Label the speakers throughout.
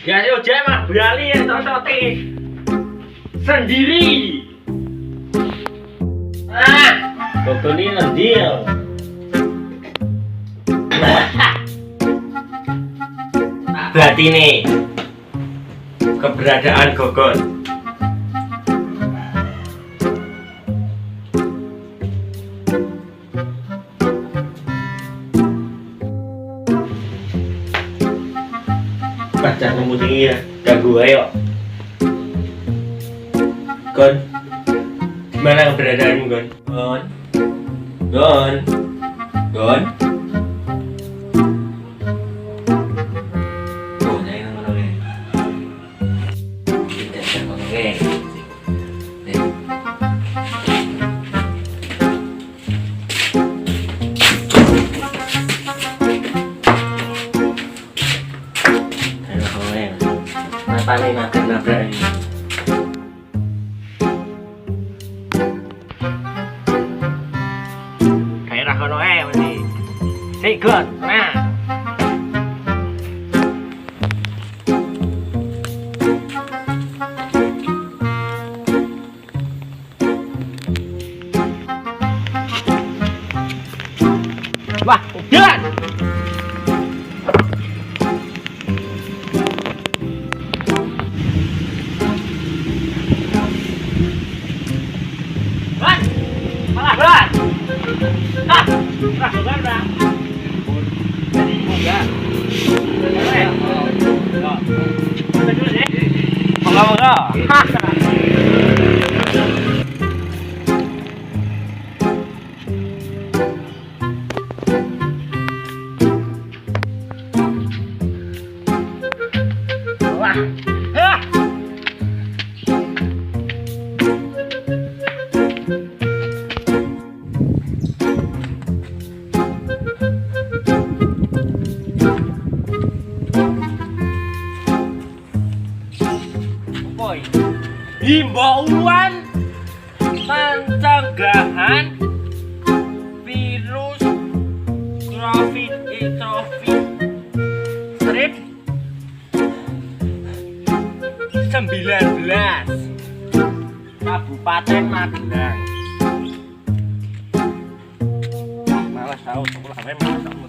Speaker 1: Ya yo mah berani ya totote sendiri. Dokter ini nanti ya. Berarti nih keberadaan Gogon. Pacar kamu tinggi ya, ganggu ayo. Gon, gimana keberadaanmu Gon? Gon, Gon, Gon. Oh, jangan ngomongin. Kita jangan ngomongin. Paling makan nabrak ini. Kayak rakono mesti. Sikut, nah. Wah, jalan. Himbauan pencegahan virus COVID-19 strip 19 Kabupaten Magelang. Malas tahu sekolah sampai malas tahu.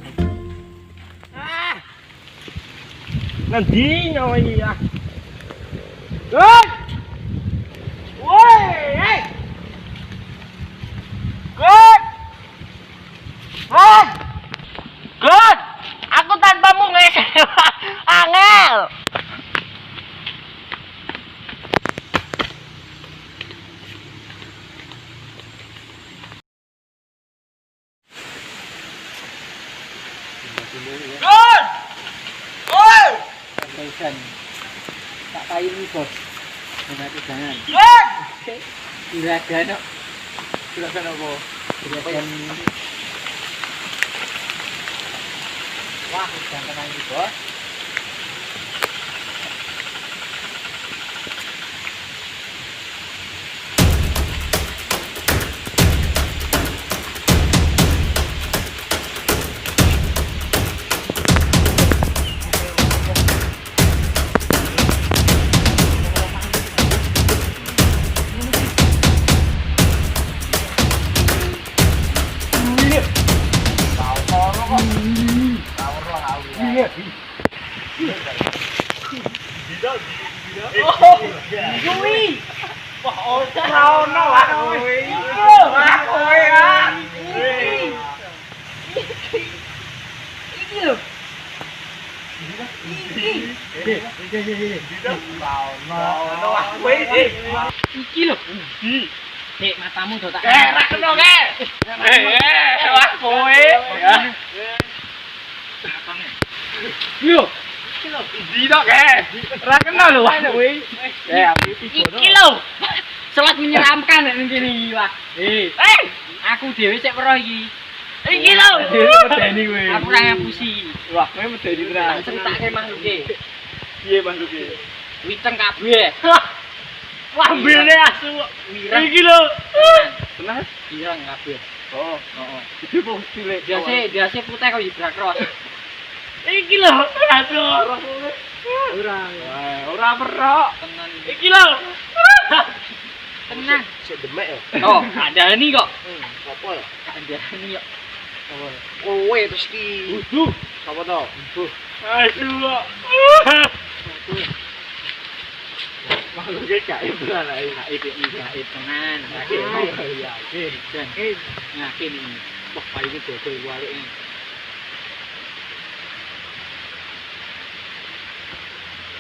Speaker 1: Nanti nyawa iya. Good. Woi, hey. Good. Good. Good. Aku tanpamu ngesel. Angel. Good. Good.
Speaker 2: Kaisan. Tak kayu ni bos. Mengaku jangan.
Speaker 1: Good.
Speaker 2: Juragan.
Speaker 1: Juragan apa?
Speaker 2: Juragan. Wah, jangan lagi bos. Iki lho. Nek matamu do tak.
Speaker 1: Ra kena ke. Wah kowe.
Speaker 2: Yo. Di tok ra kenal lho wah kuwi. Aku iki lho. Salat menyeramkan nek ning kene iki wah. Aku dhewe sik weruh iki. Iki lho. Medeni kowe. Aku ora ngapusi. Wah, kowe medeni tenan. Ceritake makhluke. Piye makhluke? Witeng kabeh. Wah, ambene asu. Iki lho. Tenan? Iya kabeh. Oh, heeh. Gede po cilik. Biase putih kok ibrak ros. Iki lho, asu. Ora merok. Tenan. Iki lho. Tenang. Sik demek ya. Oh, kandhani kok. Apa ya? Kandhani kok. Kowe terus iki. Wuduh. Sapa to? Wuduh. Aduh kok. Makhluk gak ibran ae. Gaib tenan. Yakin. Yakin ini. Wah, payu iki dodol walike.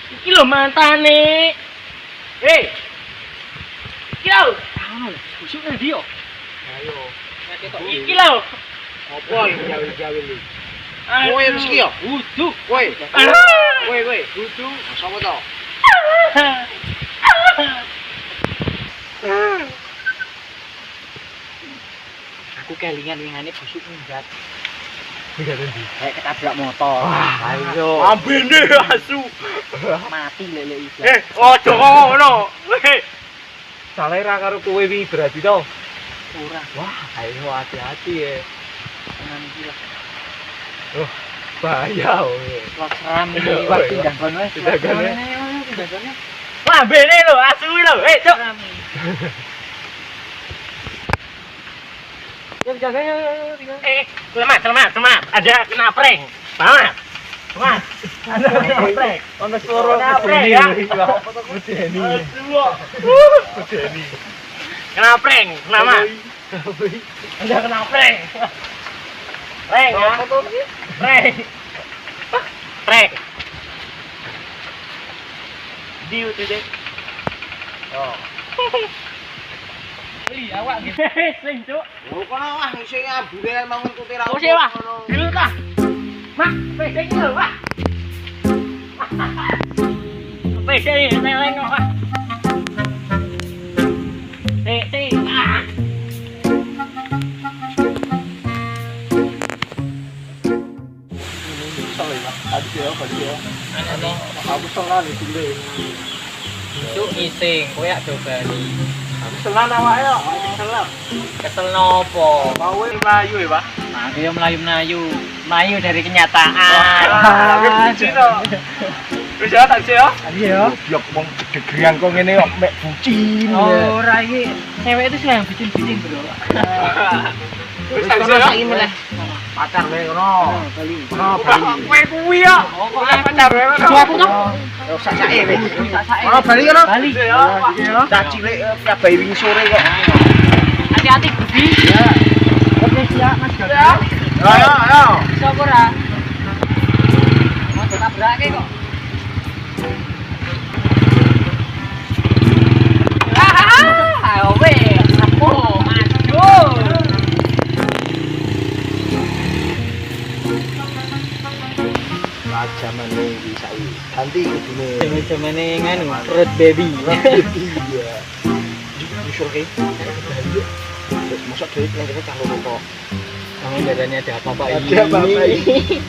Speaker 2: Iki lho mantane. Iki lho. Ngono lho. Busuk nang ndi yo? Ayo. Iki lho. Apa jawi-jawi iki? Kowe wis iki yo? Wuduh. Kowe. Wuduh. Sapa to? Aku kelingan wingane busuk minggat. Minggat ndi? Kayak ketabrak motor. Ayo. Ambene asu. Mati lele iki. Ojo ngono. Salah ra karo kowe wingi berarti to? Ora. Wah, ayo hati-hati ya. Tenan iki lho. Oh, bahaya kowe. Wah, seram iki wak tindakan wis. Tindakannya. Wah, bene lho, asu lho. Cuk. Selamat. Ada kena prank. Selamat. Ada kena prank. Ono suara medeni ya. Medeni. Medeni. Kena prank, selamat. Ada kena prank. Prank ya. Prank. Diu tuh deh. Oh. Beli awak gitu. Sing cuk. Oh kono wah sing ambune mangun kuti ra. Oh wah. Dulu ta. Mak, sing lho wah. Pese neleng kok wah. Ah. Tadi ya. Aku senang iki lho. Itu ising, kowe ya dobani. Aku senang awake yo, kesel nopo? Kowe mlayu ya, Pak? Nah, dia melayu dari kenyataan. Wah, cino. Wis ya tak ya. Tadi ya. Blok wong gedegrian kok ngene kok mek bucin. Ora iki cewek itu sing bucin-bucin, Bro. Wis tak saiki meneh. Pacar wae ngono. Kono Bali. Kowe kuwi ya. Kok pacar wae ngono. Aku to. Sak-sake wis. Kono Bali ngono. Bali. Cah cilik kabahi wingi sore kok. Hati-hati, Budi. Ya. Oke, siap, Mas. Ayo. Sapa ora? Mau tabrake kok. Ayo weh, apo, aduh. Jamane iki saiki ganti kudune jamane nganu Red Baby iya disuruh masuk duit nang kene cah loro kok nang darane ada apa-apa ini ada apa-apa ini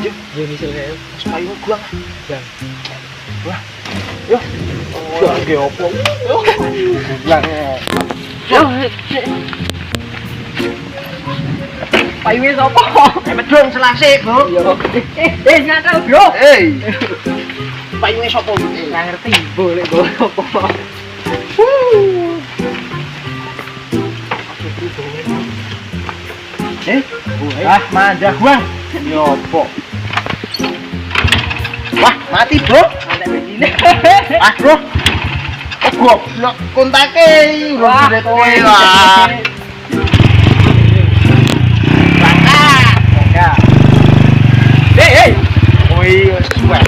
Speaker 2: yo misalnya payu gua bang wah yo ge opo yang yo payune sapa? Medhong selase, Bro. Iya. Nyakal, Bro. Payune sapa iki? Ora ngerti, boleh go apa. Mandah gua. Yo opo? Wah, mati, Bro. Mantek begini. Bro. Goblok kontake wah kowe wah. Hey. Oi, suwe.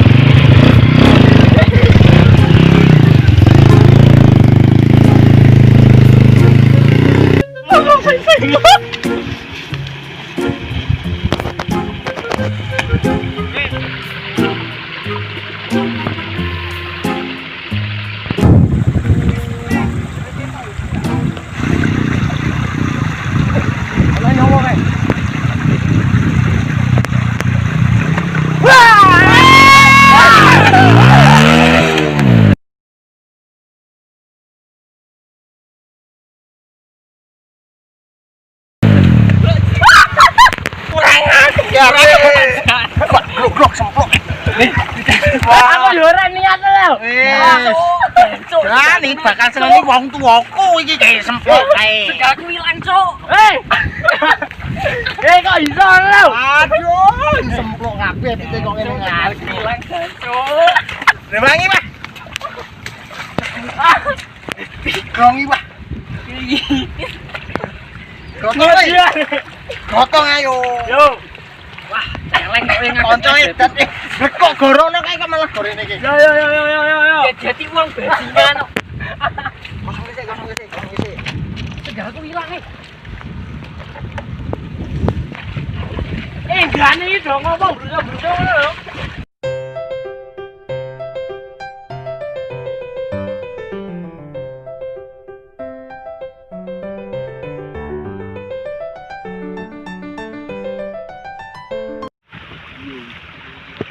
Speaker 3: Blok semplok.
Speaker 2: Aku yo ora niat lho.
Speaker 3: Lah nih bakal seneni wong tuaku iki kayak semplok kae.
Speaker 2: Segaku ilang, Cuk. Kok iso lho?
Speaker 3: Aduh, semplok kabeh pite kok ngene ngarep.
Speaker 2: Ilang, Cuk.
Speaker 3: Rewangi, Pak. Grongi, Pak. Gotong ayo.
Speaker 2: Yo. Wah, celeng kok yang
Speaker 3: Kanca edan kok gorono kae kok malah gorene iki.
Speaker 2: Yo. Jadi uang bajingan kok.
Speaker 3: Kosong isik.
Speaker 2: Segalku ilang gane iki dong ngomong bruso ngono lho.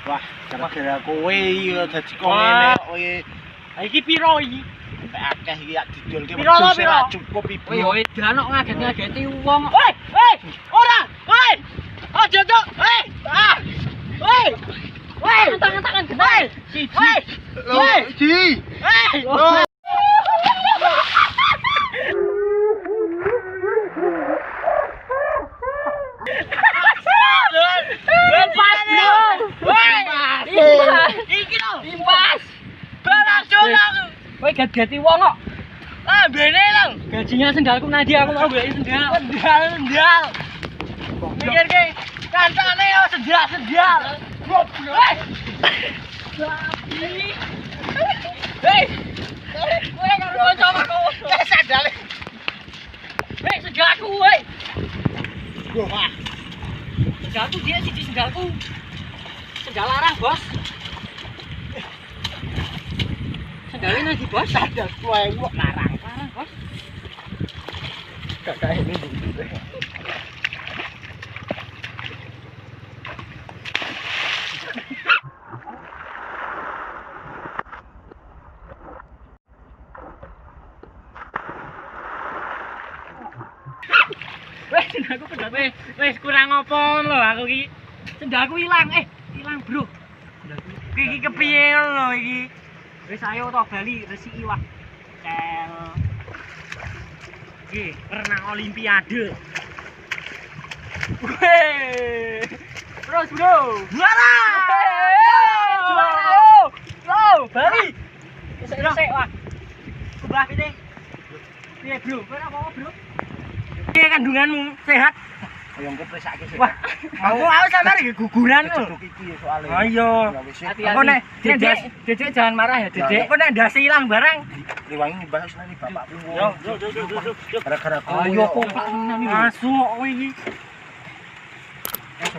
Speaker 3: Wah, gara-gara kowe iki dadi kok ngene kowe.
Speaker 2: Iki piro iki?
Speaker 3: Akeh iki yak didolke
Speaker 2: Piro to, piro?
Speaker 3: cukup ibu.
Speaker 2: Yo edan kok ngaget-ngageti wong. Woi, ora. Woi. Aja, Cuk. Woi. Tangan genah. Siji.
Speaker 3: Woi, Ji.
Speaker 2: Impas. Kowe gati wong kok. Bene lang. Gajinya sendalku nadi aku mau golek sendal. Sendal. Mikir ke kancane yo sendal. Hei. Kowe karo kanca aku. Sandale. Hei, sendalku woi. Wah. Sendalku dia siji sendalku. Sendal larang, Bos. Sendalnya lagi, Bos.
Speaker 3: Sandal kowe kok larang.
Speaker 2: Larang, Bos.
Speaker 3: Kakak ini.
Speaker 2: Sendalku pedot wis kurang apa lho aku iki. Sendalku ilang, ilang, Bro. Iki kepiye lho iki? Wis ayo to bali resiki wah. Cel. Iki renang olimpiade. Weh. Terus, Bro. Juara! Juara! Bro, bali. Sik wah. Kebelah pite. Piye, Bro? Kowe apa, Bro? Piye kandunganmu sehat?
Speaker 3: Ayo engko presake sik.
Speaker 2: Wah, aku sampe iki guguran lho.
Speaker 3: Duduk iki soalé.
Speaker 2: Ayo. Apa nek Dedek jangan marah ya, Dedek. Apa nek ndas ilang barang?
Speaker 3: Liwangi nyembah seneni bapakku.
Speaker 2: Yo.
Speaker 3: Gara-gara kowe.
Speaker 2: Ayo kok masuk kowe iki.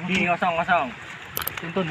Speaker 2: Iki kosong. Tuntun.